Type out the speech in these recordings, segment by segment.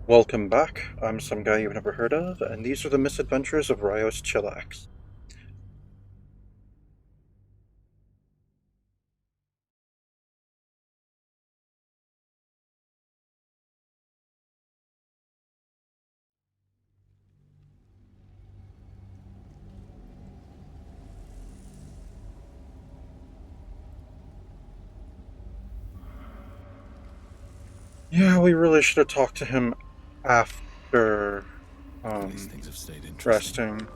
Welcome back. I'm some guy you've never heard of, and these are the misadventures of Rios Chillax. Yeah, we really should have talked to him after These things have stayed interesting. resting.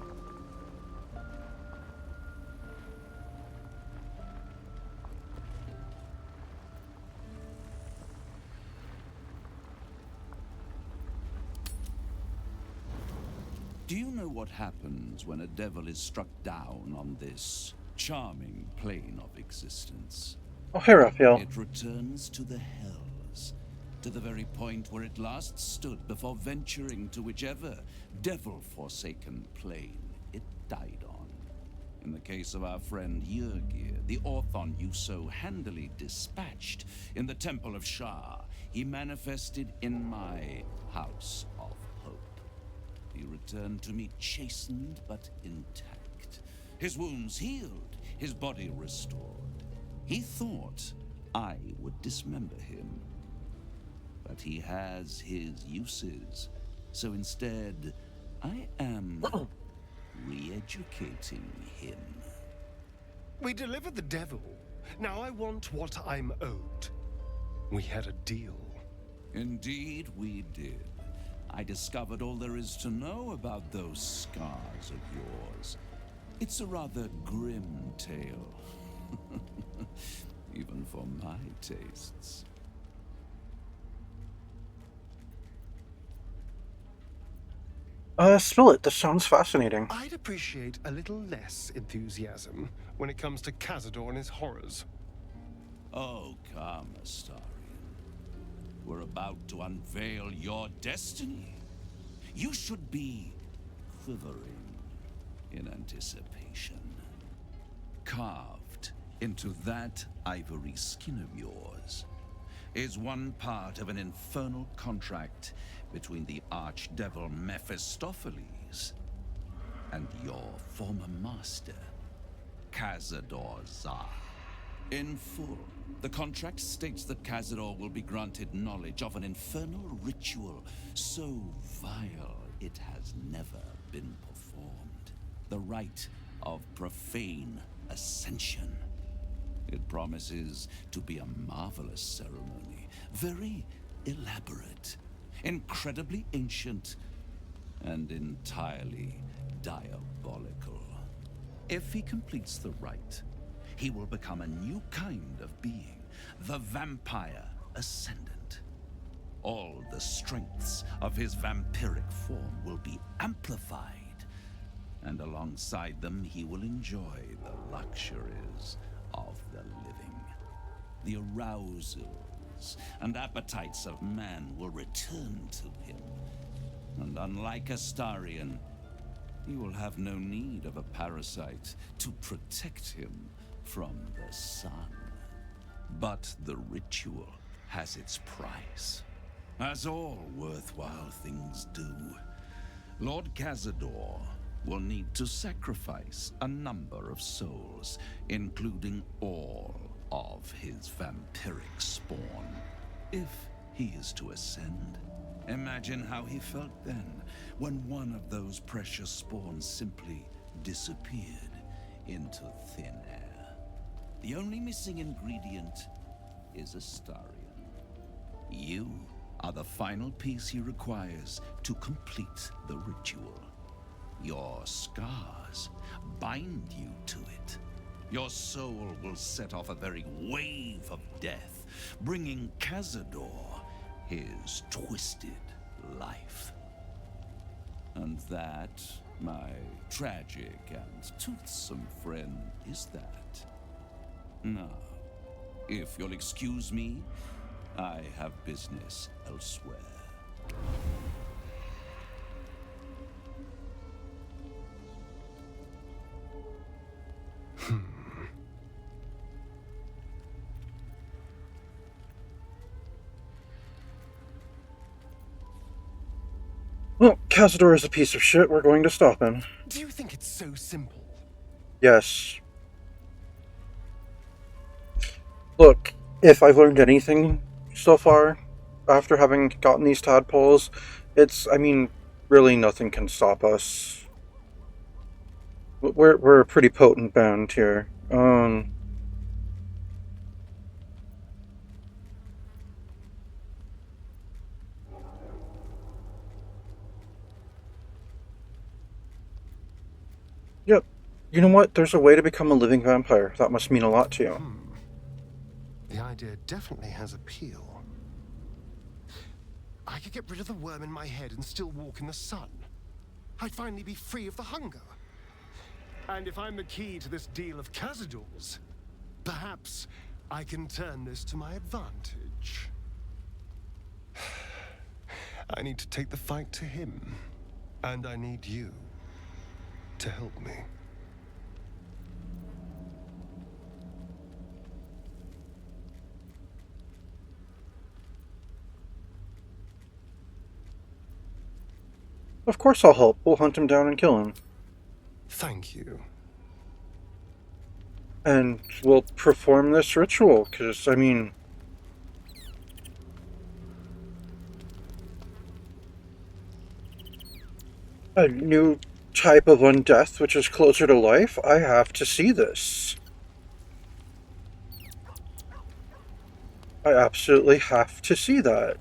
Do you know what happens when a devil is struck down on this charming plane of existence? Oh, hey, Raphael. It returns to the hells, to the very point where it last stood before venturing to whichever devil-forsaken plane it died on. In the case of our friend Yurgir, the Orthon you so handily dispatched in the Temple of Shah, he manifested in my House of Hope. He returned to me chastened but intact, his wounds healed, his body restored. He thought I would dismember him, but he has his uses, so instead I am re-educating him. We delivered the devil. Now I want what I'm owed. We had a deal. Indeed, we did. I discovered all there is to know about those scars of yours. It's a rather grim tale. Even for my tastes. Spill it. This sounds fascinating. I'd appreciate a little less enthusiasm when it comes to Cazador and his horrors. Oh, come, Astarion. We're about to unveil your destiny. You should be quivering in anticipation. Carved into that ivory skin of yours is one part of an infernal contract between the archdevil Mephistopheles and your former master, Cazador Zar. In full, the contract states that Cazador will be granted knowledge of an infernal ritual so vile it has never been performed. The rite of profane ascension. It promises to be a marvelous ceremony, very elaborate, incredibly ancient, and entirely diabolical. If he completes the rite, he will become a new kind of being, the Vampire Ascendant. All the strengths of his vampiric form will be amplified, and alongside them he will enjoy the luxuries of the living. The arousals and appetites of man will return to him, and unlike Astarion, he will have no need of a parasite to protect him from the sun. But the ritual has its price, as all worthwhile things do. Lord Cazador will need to sacrifice a number of souls, including all of his vampiric spawn, if he is to ascend. Imagine how he felt then, when one of those precious spawns simply disappeared into thin air. The only missing ingredient is Astarion. You are the final piece he requires to complete the ritual. Your scars bind you to it. Your soul will set off a very wave of death, bringing Cazador his twisted life. And that, my tragic and toothsome friend, is that. Now, if you'll excuse me, I have business elsewhere. Cazador is a piece of shit. We're going to stop him. Do you think it's so simple? Yes. Look, if I've learned anything so far, after having gotten these tadpoles, I mean, really nothing can stop us. We're a pretty potent band here. Yep. You know what? There's a way to become a living vampire. That must mean a lot to you. The idea definitely has appeal. I could get rid of the worm in my head and still walk in the sun. I'd finally be free of the hunger. And if I'm the key to this deal of Cazador's, perhaps I can turn this to my advantage. I need to take the fight to him. And I need you to help me. Of course I'll help. We'll hunt him down and kill him. Thank you. And we'll perform this ritual, because, I mean... a new type of undeath which is closer to life? I have to see this. I absolutely have to see that.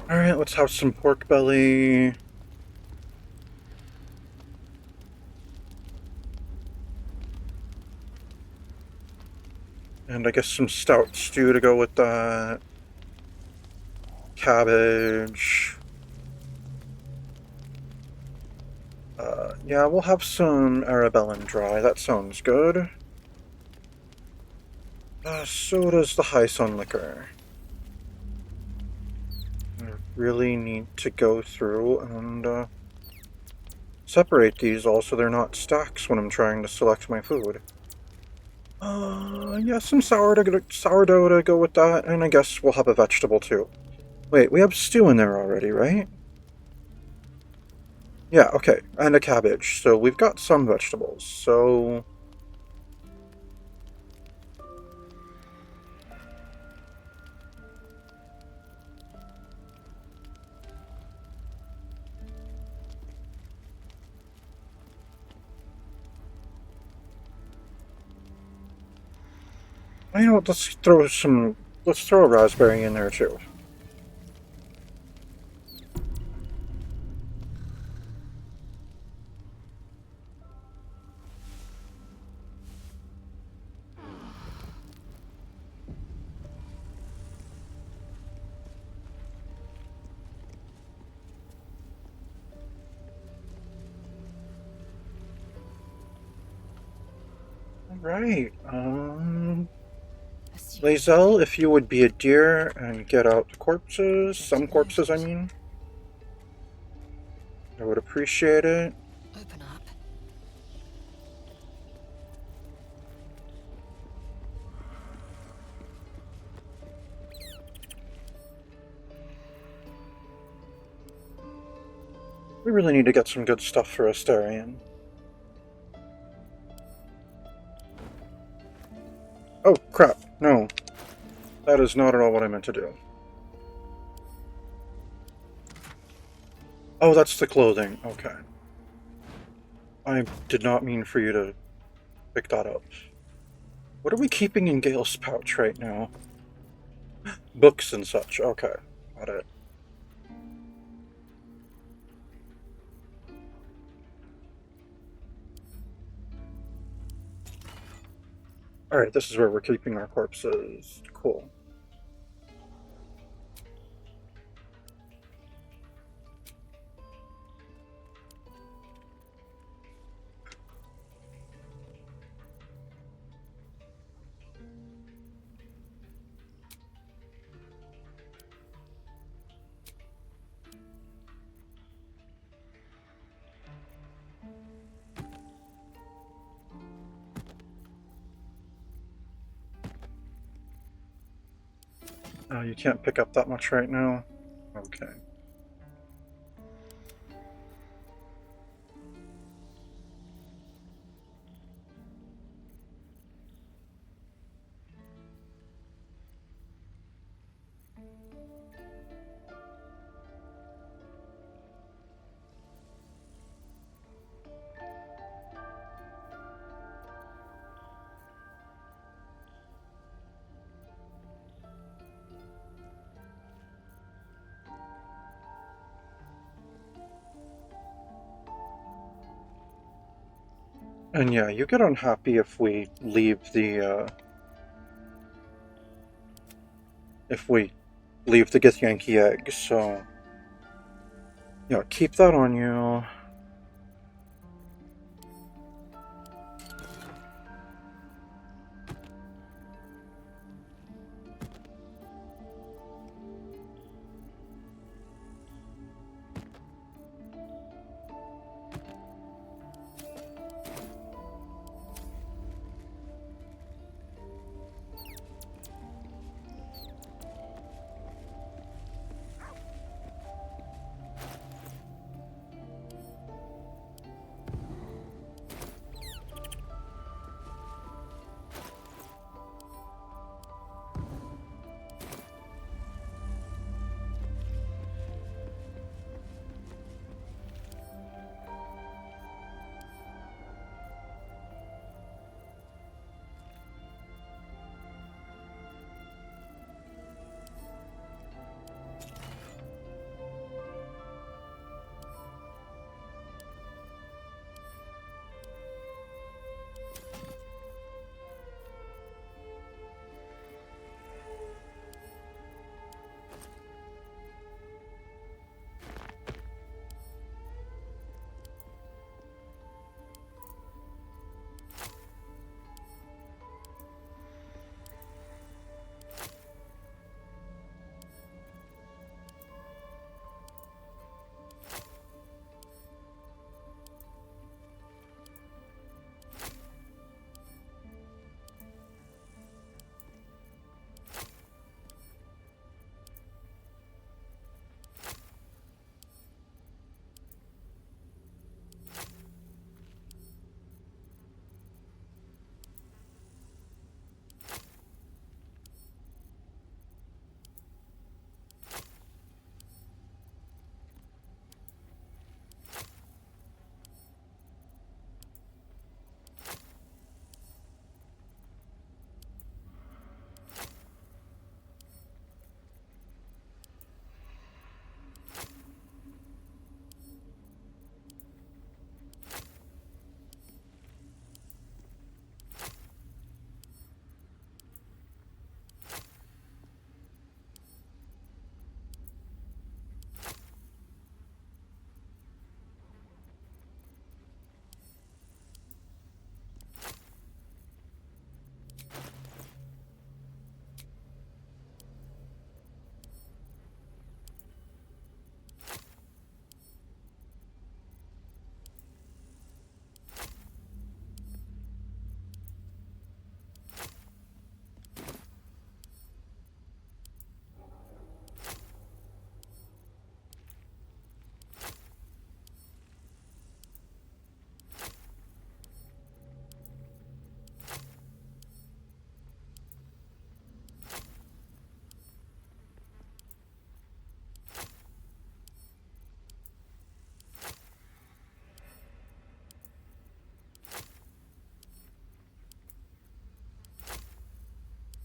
Alright, let's have some pork belly. And I guess some stout stew to go with that. Cabbage. Yeah, we'll have some Arabellan dry. That sounds good. So does the high sun liquor. I really need to go through and separate these all so they're not stacks when I'm trying to select my food. Yeah, some sourdough to go with that, and I guess we'll have a vegetable too. Wait, we have stew in there already, right? Yeah, okay, and a cabbage, so we've got some vegetables, so... You know what, let's throw a raspberry in there too. Alright, Lae'zel, if you would be a deer and get out the corpses, some corpses I mean. I would appreciate it. Open up. We really need to get some good stuff for Astarion. Oh, crap. No. That is not at all what I meant to do. Oh, that's the clothing. Okay. I did not mean for you to pick that up. What are we keeping in Gale's pouch right now? Books and such. Okay. Got it. Alright, this is where we're keeping our corpses. Cool. You can't pick up that much right now? Okay. And yeah, you get unhappy if we leave the Githyanki egg, so yeah, keep that on you.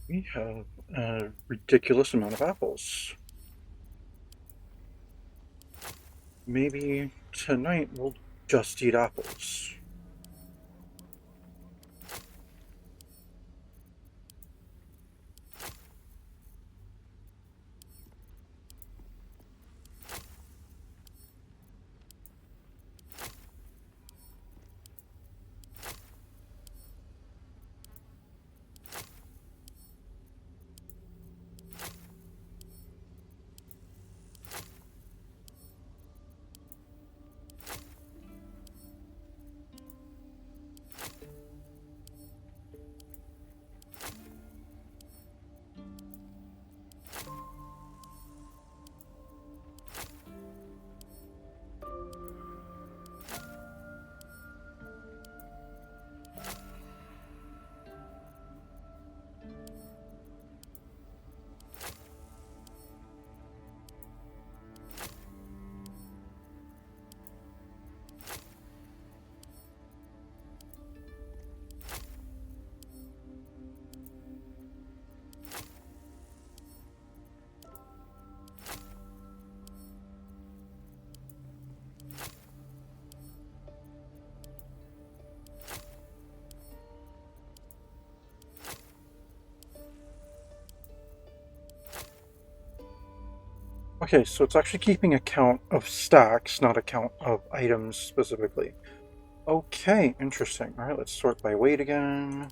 We have a ridiculous amount of apples. Maybe tonight we'll just eat apples. Okay, so it's actually keeping a count of stacks, not a count of items specifically. Okay, interesting. Alright, let's sort by weight again.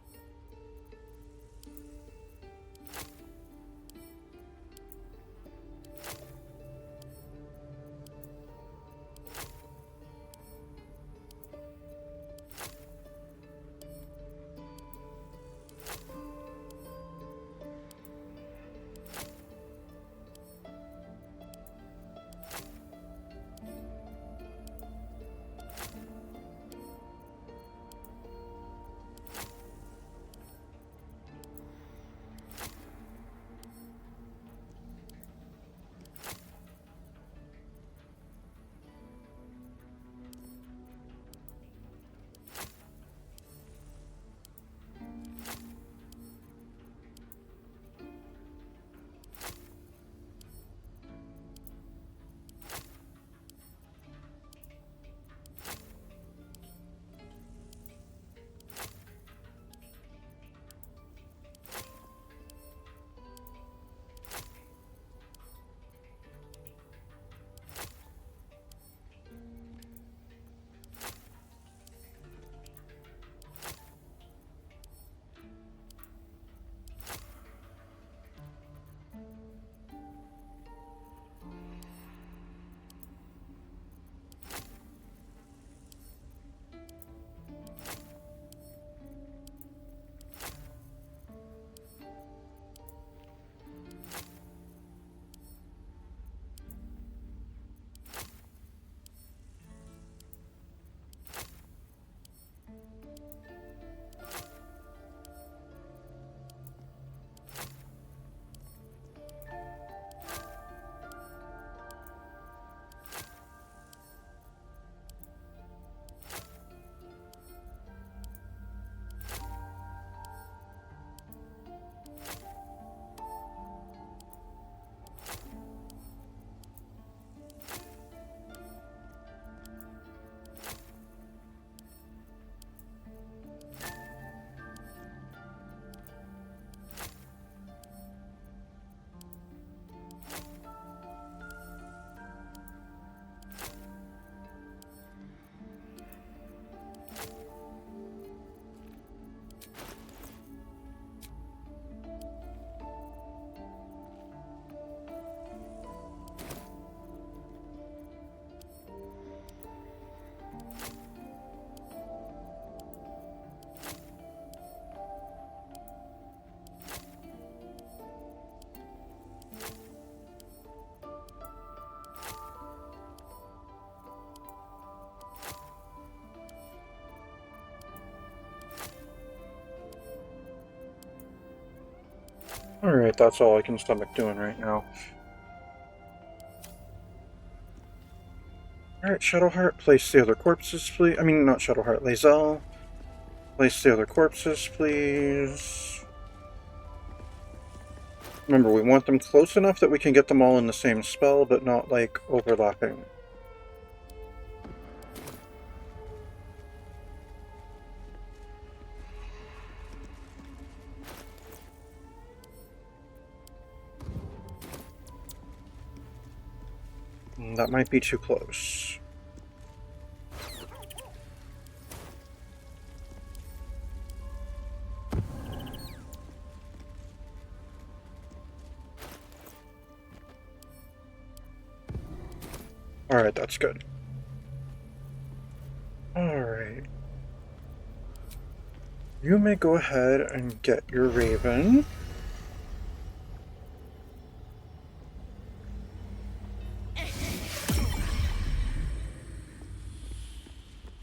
Alright, that's all I can stomach doing right now. Alright, Shadowheart, place the other corpses, please. I mean, not Shadowheart, Lae'zel. Place the other corpses, please. Remember, we want them close enough that we can get them all in the same spell, but not, like, overlapping. That might be too close. Alright, that's good. Alright. You may go ahead and get your raven.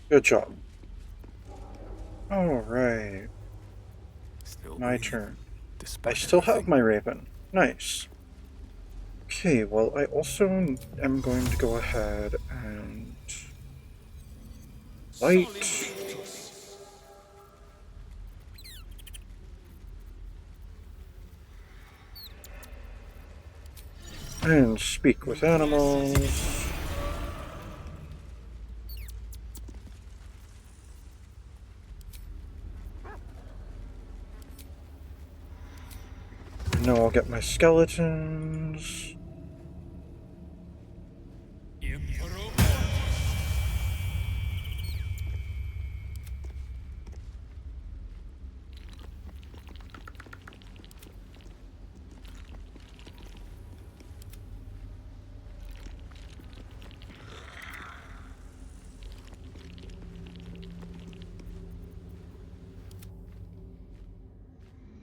Good job. Alright. My turn. I still have my raven. Nice. Okay, well, I also am going to go ahead and light. And speak with animals. And now I'll get my skeletons.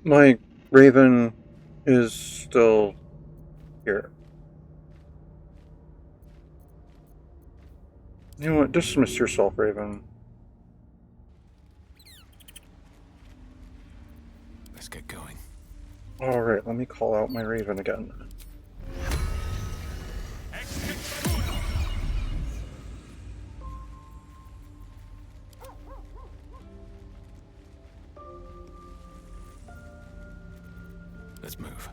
My raven is still here. You know what? Dismiss yourself, Raven. Let's get going. Alright, let me call out my raven again. Let's move.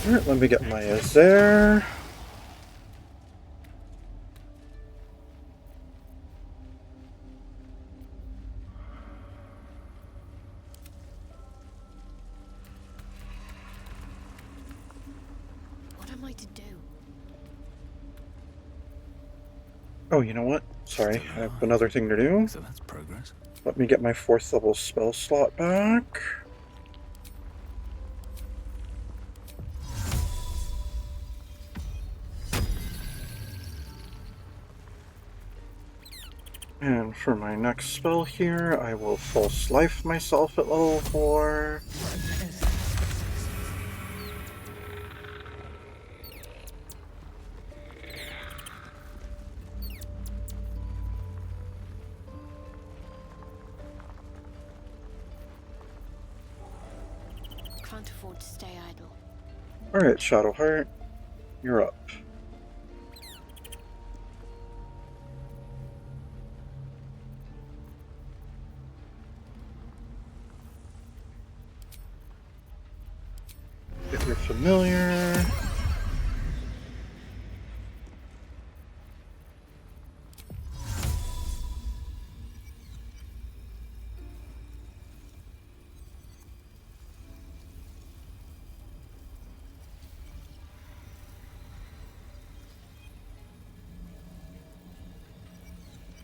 Alright, let me get my there. What am I to do? Oh, you know what? Sorry, I have another thing to do. So that's progress. Let me get my 4th level spell slot back. And for my next spell here, I will false life myself at level 4. Can't afford to stay idle. Alright, Shadowheart, you're up. Get your familiar.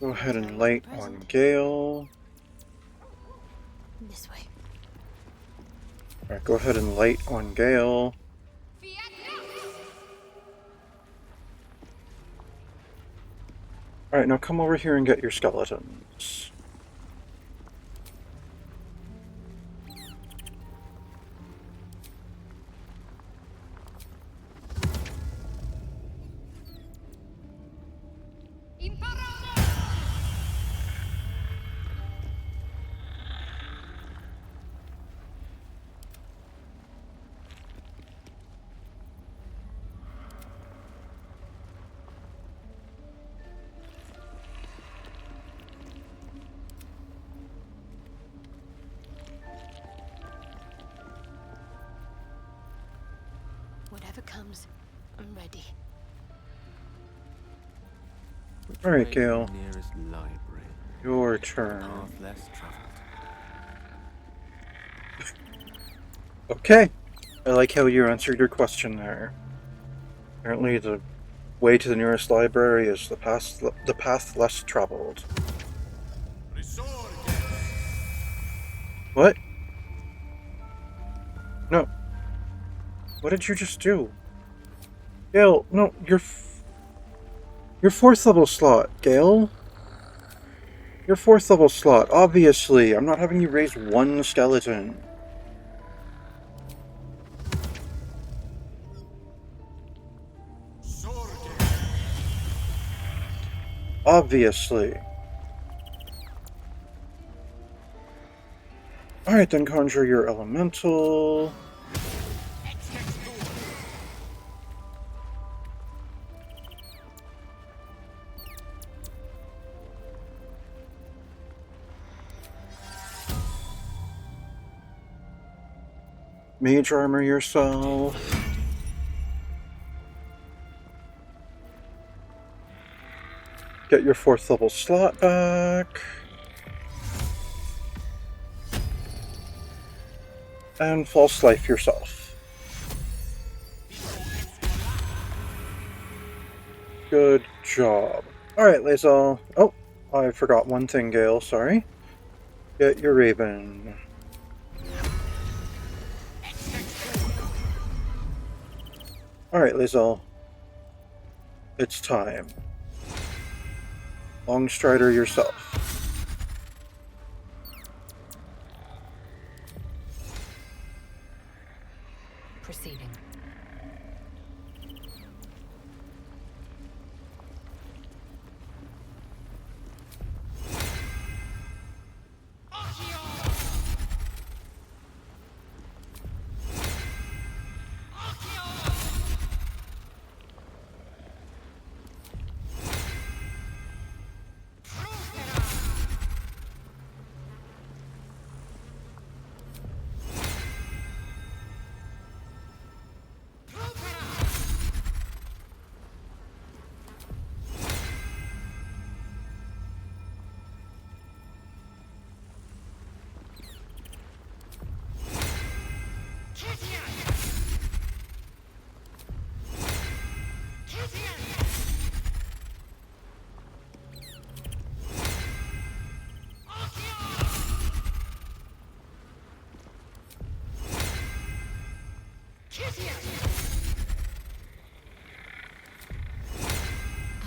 Go ahead and light on Gale. This way. Alright, go ahead and light on Gale. Alright, now come over here and get your skeletons. Whatever comes, I'm ready. Which Alright, way to Gale. the nearest library? Your turn. Path less traveled. Okay. I like how you answered your question there. Apparently the way to the nearest library is the path less traveled. What? No. What did you just do? Gale, no, your 4th level slot, Gale. Your 4th level slot, obviously. I'm not having you raise one skeleton. Obviously. Alright, then conjure your elemental. Mage armor yourself. Get your 4th level slot back. And false life yourself. Good job. Alright, Lae'zel. Oh, I forgot one thing, Gale, sorry. Get your raven. Alright, Lae'zel. It's time. Longstrider yourself. Proceeding.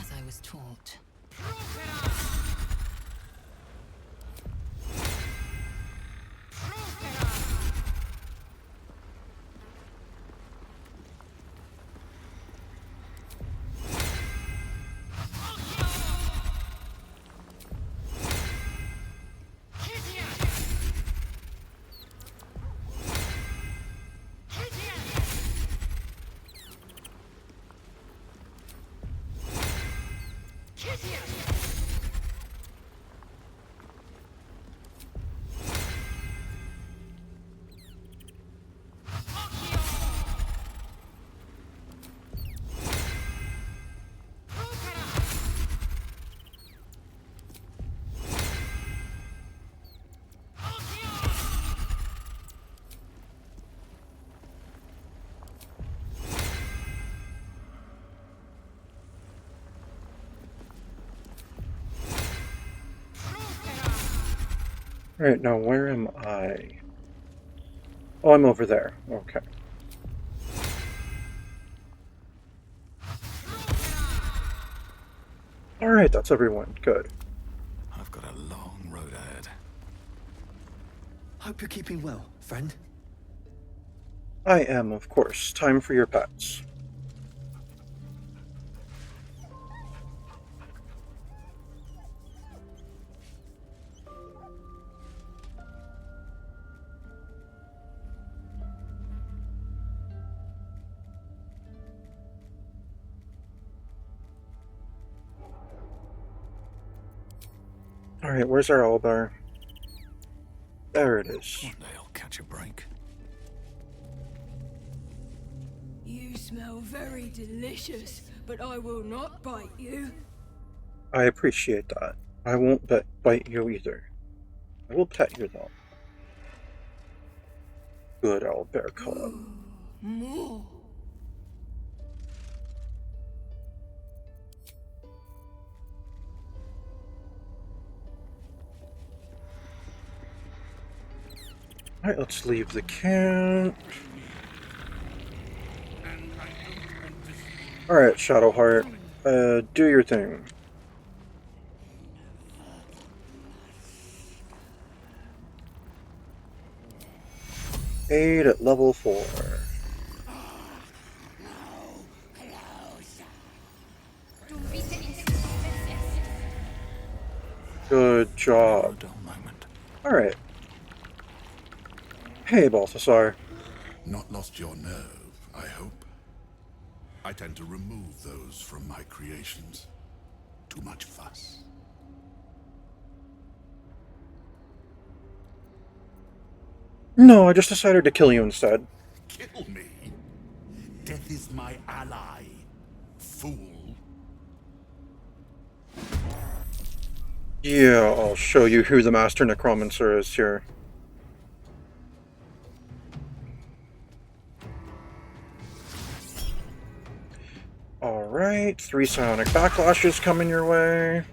As I was taught. Alright, now where am I? Oh, I'm over there. Okay. Alright, that's everyone. Good. I've got a long road ahead. Hope you're keeping well, friend. I am, of course. Time for your pets. Alright, where's our owlbear? There it is. One day I'll catch a break. You smell very delicious, but I will not bite you. I appreciate that. I won't bite you either. I will pet you though. Good owlbear cub. More. Alright, let's leave the camp. Alright, Shadowheart. Do your thing. Aid at level 4. Good A job. dull moment. Alright. Hey, Balthasar. Not lost your nerve, I hope. I tend to remove those from my creations. Too much fuss. No, I just decided to kill you instead. Kill me? Death is my ally, fool. Yeah, I'll show you who the Master Necromancer is here. Alright, 3 psionic backlashes coming your way.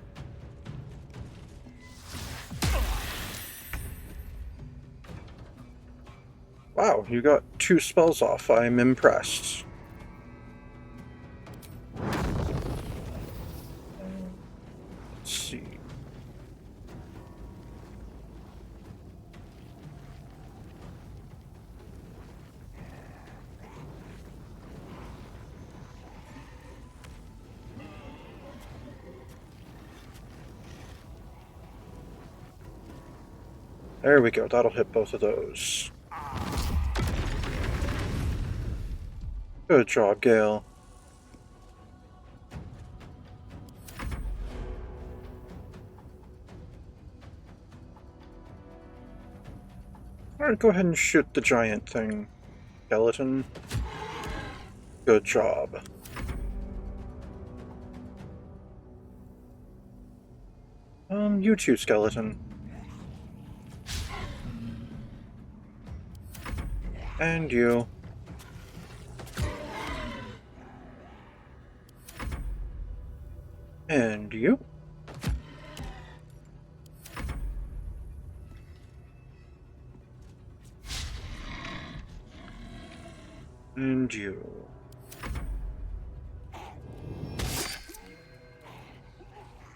Wow, you got 2 spells off. I'm impressed. There we go. That'll hit both of those. Good job, Gale. Alright, go ahead and shoot the giant thing, skeleton. Good job. You too, skeleton. And you. And you. And you.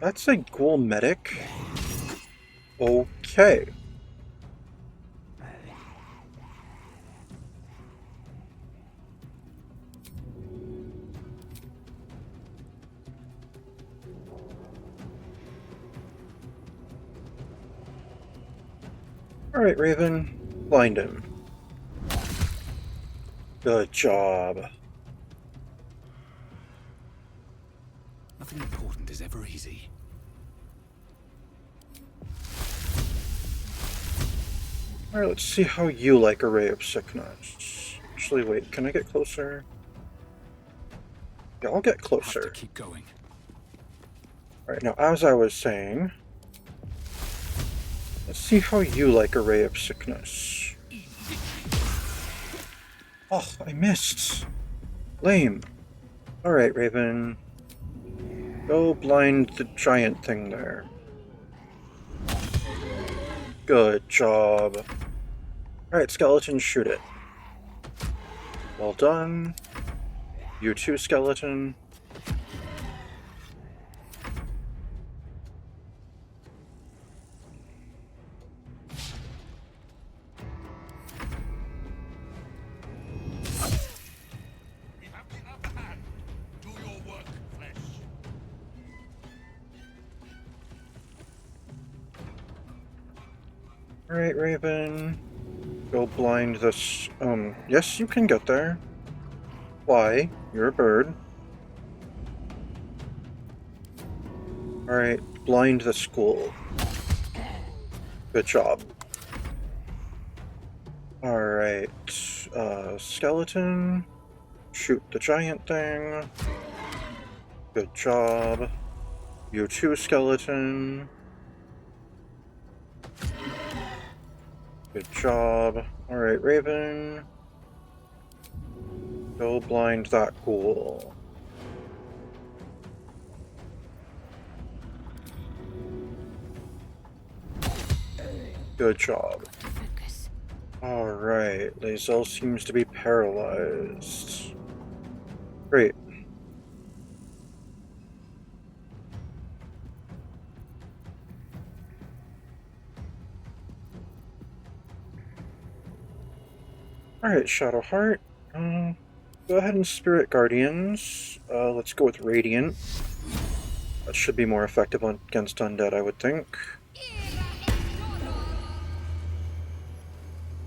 That's a ghoul medic. Okay. Alright, Raven. Blind him. Good job. Nothing important is ever easy. Alright, let's see how you like a ray of sickness. Actually, wait, can I get closer? Yeah, I'll get Have closer. to keep going. Alright, now as I was saying, let's see how you like a ray of sickness. Oh, I missed. Lame. Alright, Raven. Go blind the giant thing there. Good job. Alright, skeleton, shoot it. Well done. You too, skeleton. We have the upper hand. Do your work, flesh. Alright, Raven. Go blind this. Yes, you can get there. Fly. You're a bird. Alright, blind the school. Good job. Alright, skeleton. Shoot the giant thing. Good job. You too, skeleton. Good job. Alright, Raven. Go blind that ghoul. Good job. Focus. Alright, Lae'zel seems to be paralyzed. Great. Alright, Shadowheart. Go ahead and Spirit Guardians. Let's go with Radiant. That should be more effective against undead, I would think.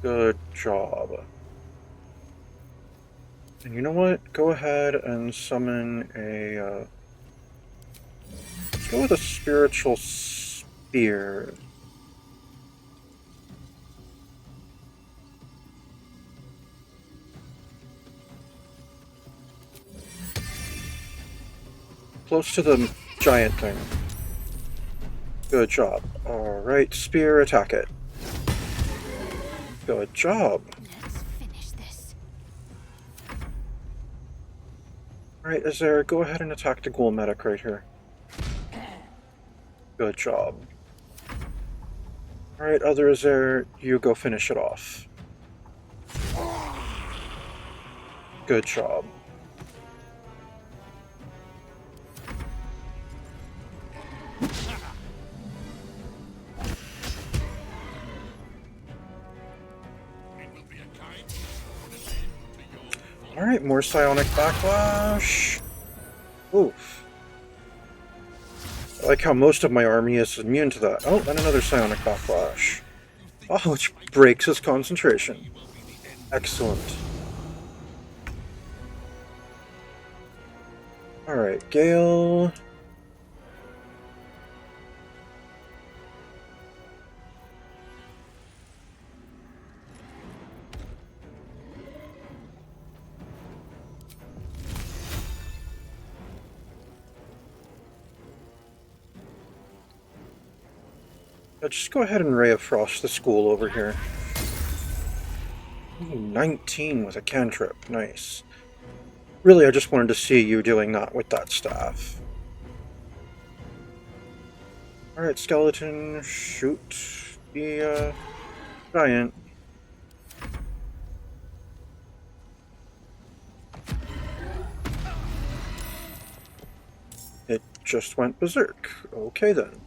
Good job. And you know what? Go ahead and summon a, let's go with a Spiritual Spear. Close to the giant thing. Good job. Alright, Spear, attack it. Good job. Let's finish this. Alright, Azera, go ahead and attack the ghoul medic right here. Good job. Alright, other Azera, you go finish it off. Good job. Alright, more psionic backlash. Oof. I like how most of my army is immune to that. Oh, and another psionic backlash. Oh, which breaks his concentration. Excellent. Alright, Gale. Just go ahead and Ray of Frost the school over here. Ooh, 19 with a cantrip. Nice. Really, I just wanted to see you doing that with that staff. Alright, skeleton, shoot the giant. It just went berserk. Okay then.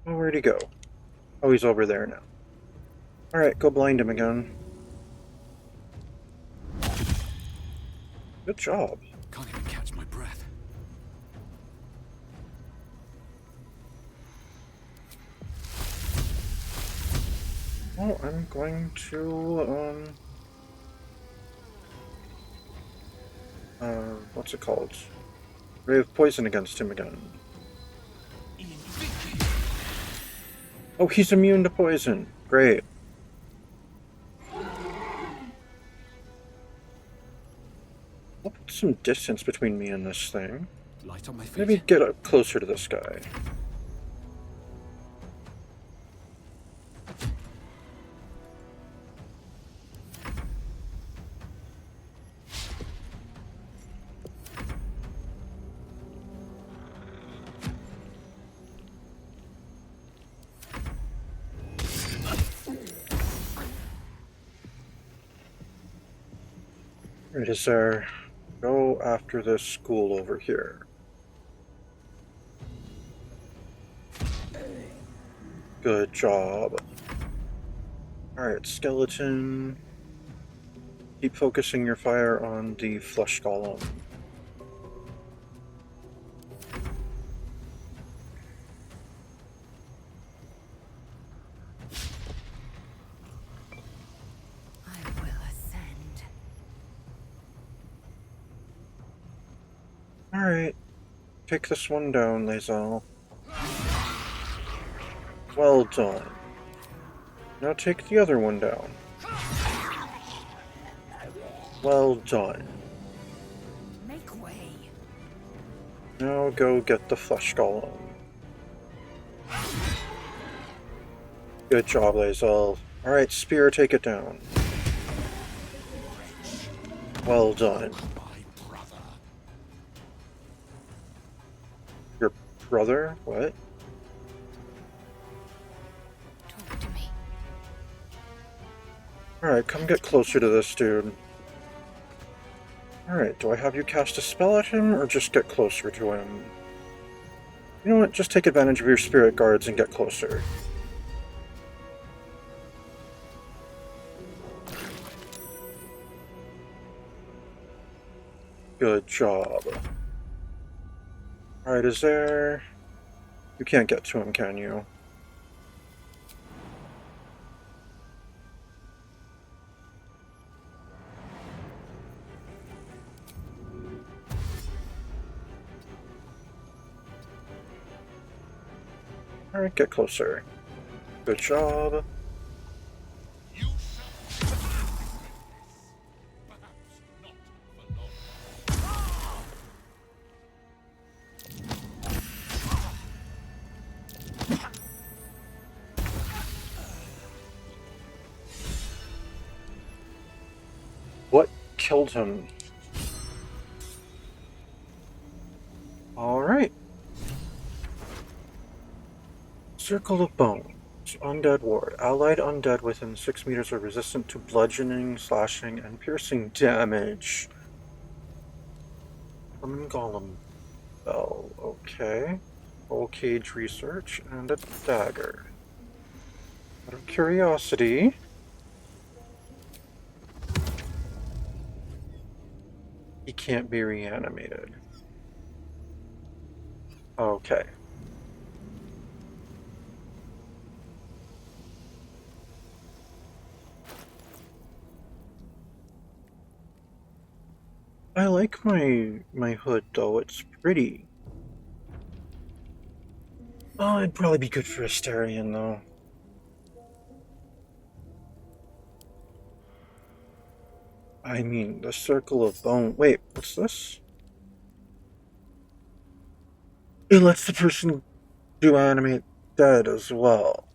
Oh, where'd he go? Oh, he's over there now. Alright, go blind him again. Good job. Can't even catch my breath. Well, I'm going to, what's it called? Ray of Poison against him again. Oh, he's immune to poison. Great. I'll put some distance between me and this thing. Light on my feet. Maybe get up closer to this guy. Right, is there... Go after this school over here. Good job. Alright, skeleton. Keep focusing your fire on the flesh golem. I will ascend. Alright. Take this one down, Lae'zel. Well done. Now take the other one down. Well done. Make way. Now go get the flesh golem. Good job, Lae'zel. Alright, spear, take it down. Well done. My brother. Your brother? What? Talk to me. Alright, come get closer to this dude. Alright, do I have you cast a spell at him, or just get closer to him? You know what, just take advantage of your spirit guards and get closer. Good job. Alright, is there... You can't get to him, can you? Alright, get closer. Good job. You shall perhaps not for long. What killed him? Alright. Circle of Bones. Undead ward. Allied undead within 6 meters are resistant to bludgeoning, slashing, and piercing damage. Common Golem Bell. Okay. Whole cage research and a dagger. Out of curiosity, he can't be reanimated. Okay. I like my hood though, it's pretty. Oh, it'd probably be good for Asterion though. I mean, the circle of bone. Wait, what's this? It lets the person do animate dead as well.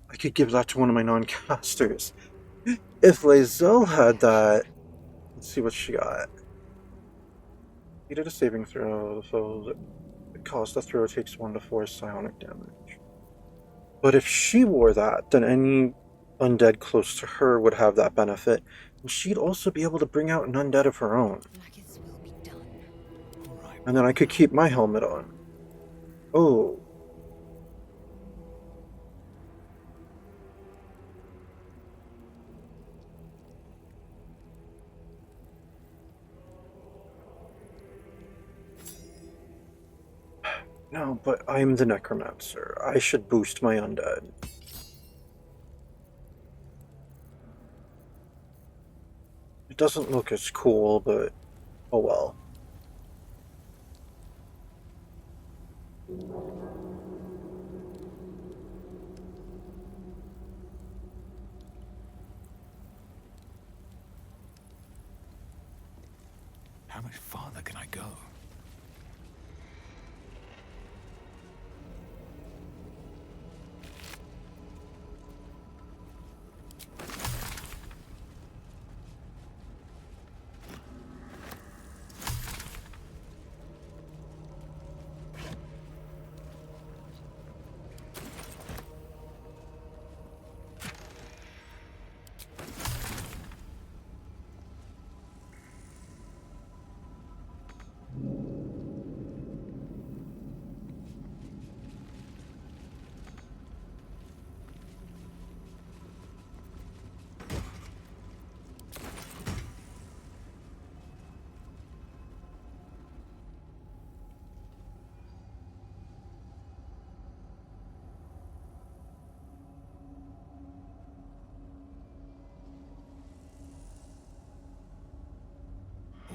I could give that to one of my non-casters. If Lae'zel had that, let's see what she got. He did a saving throw, so the cost of throw takes 1 to 4 psionic damage. But if she wore that, then any undead close to her would have that benefit, and she'd also be able to bring out an undead of her own. Like its will be done. All right. And then I could keep my helmet on. Oh. No, but I'm the Necromancer. I should boost my undead. It doesn't look as cool, but oh well. How much farther can I go?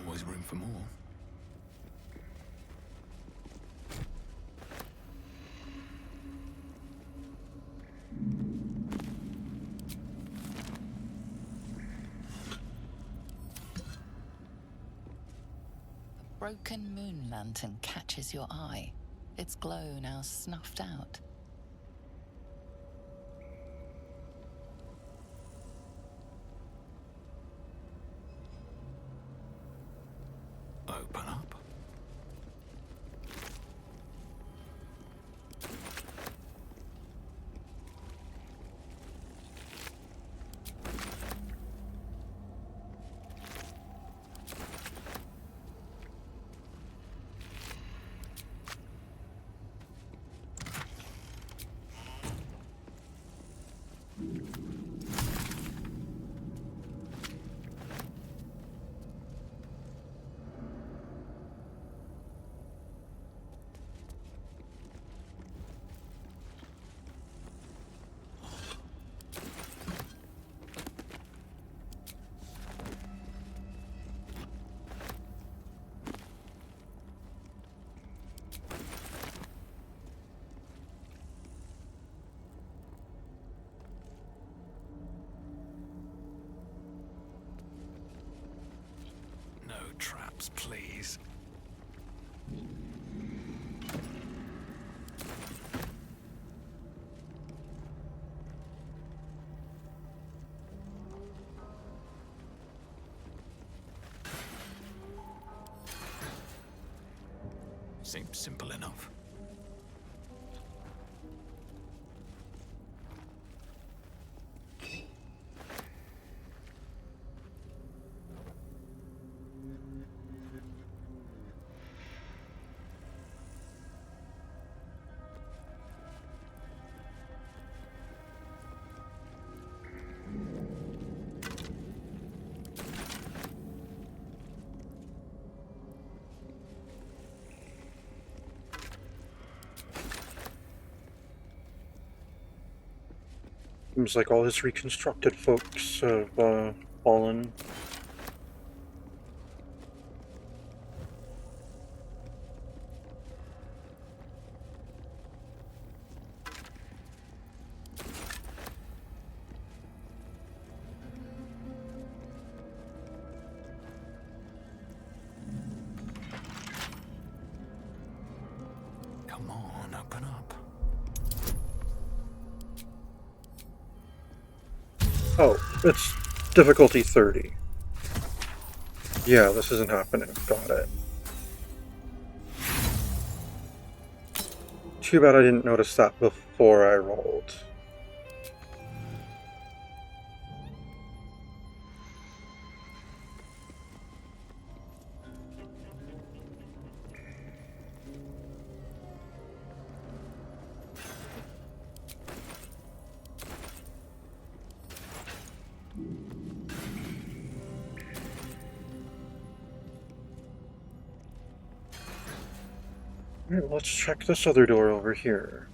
Always room for more. Broken moon lantern catches your eye, its glow now snuffed out. Open up. No traps, please. Seems simple enough. Seems like all his reconstructed folks have fallen. Come on, open up. Oh, it's difficulty 30. Yeah, this isn't happening. Got it. Too bad I didn't notice that before I rolled. Alright, let's check this other door over here.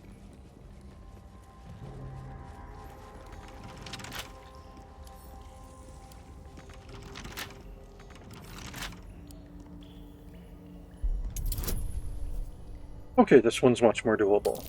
Okay, this one's much more doable.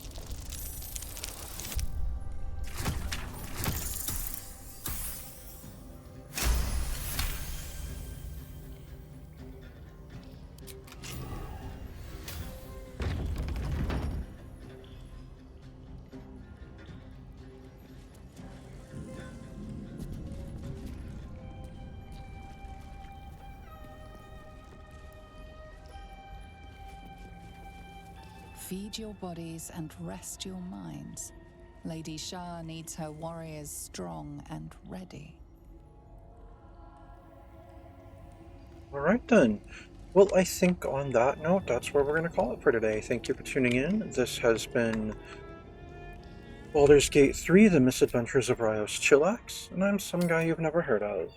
Feed your bodies and rest your minds. Lady Shah needs her warriors strong and ready. Alright then. Well, I think on that note, that's where we're going to call it for today. Thank you for tuning in. This has been Baldur's Gate 3, The Misadventures of Rios Chillax, and I'm some guy you've never heard of.